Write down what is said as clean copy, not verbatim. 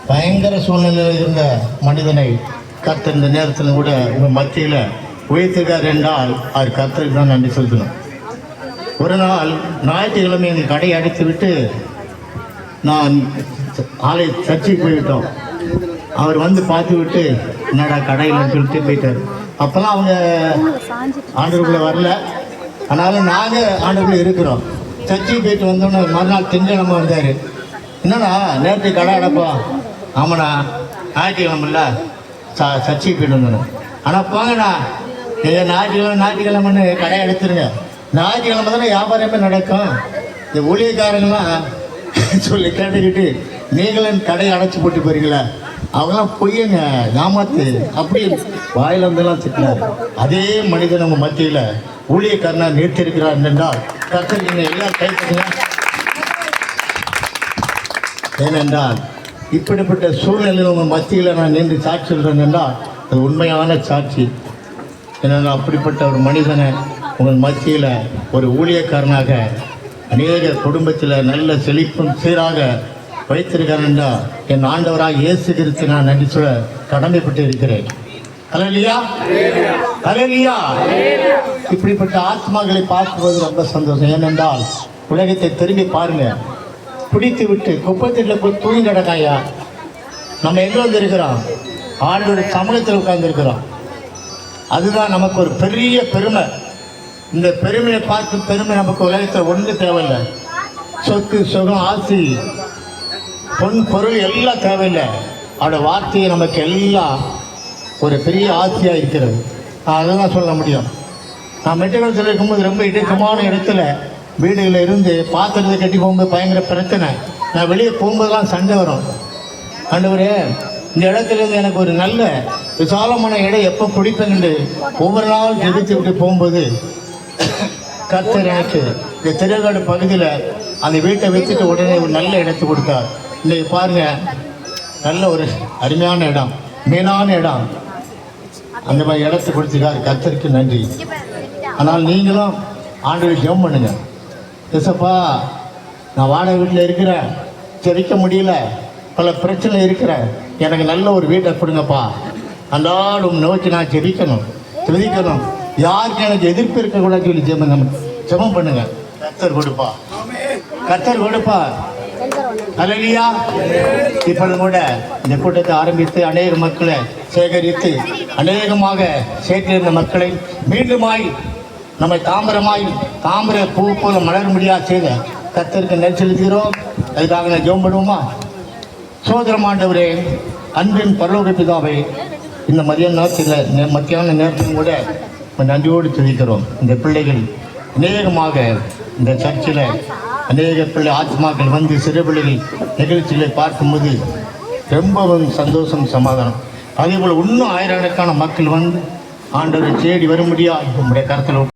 பயங்கர சூழ்நிலையில் இருந்த மனிதனை கர்த்தர் இந்த நேரத்தில் கூட உங்கள் மத்தியில் உயர்த்திருக்கார் என்றால் அது கர்த்தருக்கு தான் நன்றி செலுத்தணும். ஒரு நாள் ஞாயிற்றுக்கிழமை எங்கள் கடையை அடைத்து விட்டு நான் சர்ச்சைக்கு போய்விட்டோம். அவர் வந்து பார்த்து விட்டு என்னடா கடையில் சொல்லிட்டு போயிட்டார். அப்போல்லாம் அவங்க ஆண்டவர்களை வரல, ஆனாலும் நாங்கள் ஆண்டவர்கள் இருக்கிறோம். சர்ச்சைக்கு போயிட்டு வந்தோன்னே மறுநாள் திங்கக்கிழமை வந்தார். என்னண்ணா நேற்று கடை அடைப்பா? ஆமாண்ணா ஞாயிற்றுக்கிழமைல சர்ச்சைக்கு போயிட்டு வந்தோம். ஆனால் போங்கண்ணா நீங்கள் ஞாயிற்றுக்கிழமைன்னு கடை எடுத்துருங்க, ஞாயிற்றுக்கிழமை தானே வியாபாரமே நடக்கும். இந்த ஊழியக்காரங்களாம் சொல்லி கேட்டுக்கிட்டு நீங்களும் கடையை அடைச்சி போட்டு போறீங்களா? அவங்களாம் பொய்யங்க, ஏமாத்து அப்படி வாயில இருந்தெல்லாம் திட்டினார். அதே மனிதன் நம்ம மத்தியில் ஊழியக்காரனா நிறுத்திருக்கிறார் என்றால் கர்த்தருக்கு எல்லாம் கைப்பற்றுங்க. ஏனென்றால் இப்படிப்பட்ட சூழ்நிலையில் உங்கள் மத்தியில் நான் நின்று சாட்சி சொல்கிறேன் என்றால் அது உண்மையான சாட்சி. ஏன்னா அப்படிப்பட்ட ஒரு மனிதனை உங்கள் மத்தியில் ஒரு ஊழியக்காரனாக அநேக குடும்பத்தில் நல்ல செழிப்பும் சீராக வைத்திருக்கிறேன் என்றால் என் ஆண்டவராக இயேசு கிறிஸ்து நான் நன்றி சொல்ல கடமைப்பட்டு இருக்கிறேன். ஹல்லேலூயா, ஹல்லேலூயா. இப்படிப்பட்ட ஆத்மாக்களை பார்க்கும்போது ரொம்ப சந்தோஷம். ஏனென்றால் உலகத்தை திரும்பி பாருங்க, பிடித்து விட்டு குப்பத்தில் போய் தூங்கி கிடக்காயா. நம்ம எங்கே வந்து இருக்கிறோம்? ஆண்டோட சமூகத்தில் உட்கார்ந்து இருக்கிறோம். அதுதான் நமக்கு ஒரு பெரிய பெருமை. இந்த பெருமையை பார்த்து பெருமை நமக்கு உலகத்தில் ஒன்று தேவையில்லை. சொத்து சுகம் ஆசி பொன் பொருள் எல்லாம் தேவையில்லை. அவரோட வார்த்தையை நமக்கு எல்லாம் ஒரு பெரிய ஆசையாக இருக்கிறது. அதெல்லாம் சொல்ல முடியும். நான் மெட்ரிகுலேஷன் இருக்கும்போது ரொம்ப இடுக்கமான இடத்துல வீடுகளில் இருந்து பாத்திரத்தை கட்டி போகும்போது பயங்கர பிரச்சனை. நான் வெளியே போகும்போதெல்லாம் சண்டை வரும். ஆண்டவரே இந்த இடத்துலேருந்து எனக்கு ஒரு நல்ல விசாலமான இடம் எப்போ பிடிப்பேன்னு ஒவ்வொரு நாள் ஜெபித்து விட்டு போகும்போது கர்த்தர் எனக்கு இந்த திருவேற்காடு பகுதியில் அந்த வீட்டை வச்சுட்டு உடனே ஒரு நல்ல இடத்தை கொடுத்தார். இன்றைக்கி பாருங்கள், நல்ல ஒரு அருமையான இடம், மேலான இடம், அந்த மாதிரி இடத்தை கொடுத்துருக்காரு. கர்த்தருக்கு நன்றி. ஆனால் நீங்களும் ஆண்டவரை ஜெபம் பண்ணுங்க. ஏசப்பா, நான் வாடகை வீட்டில் இருக்கிறேன், ஜெபிக்க முடியல, பல பிரச்சனை இருக்கிறேன், எனக்கு நல்ல ஒரு வீட்டை கொடுங்கப்பா. அன்றாடம் நோக்கி நான் ஜெபிக்கணும், துதிக்கணும், யாருக்கு எனக்கு எதிர்ப்பு இருக்கக்கூடாது சொல்லி ஜெபம் பண்ணுங்க. கர்த்தர் கொடுப்பா, கர்த்தர் கொடுப்பா. ஹல்லேலூயா. இப்பொழுது கூட இந்த கூட்டத்தை ஆரம்பித்து அநேக மக்களை சேகரித்து அநேகமாக சேர்த்திருந்த மக்களை மீண்டுமாய் நம்மை தாமரை பூ போல மலர முடியாது செய்த கர்த்தருக்கு நன்றி செலுத்துகிறோம். அதுக்காக நான் ஜெபம் பண்ணுவோமா? சோதரமாண்டவரே, அன்பின் பரலோக பிதாவே, இந்த மத்தியான நேரத்திலும் கூட நன்றியோடு துதிக்கிறோம். இந்த பிள்ளைகள் அநேகமாக இந்த சர்ச்சில் அநேக பிள்ளை ஆத்மாக்கள் வந்து சிறு பிள்ளைகள் நிகழ்ச்சிகளை பார்க்கும்போது ரொம்பவும் சந்தோஷம், சமாதானம். அதே போல் இன்னும் ஆயிரக்கணக்கான மக்கள் வந்து ஆண்டவரை தேடி வர முடியாது உங்களுடைய கருத்தில்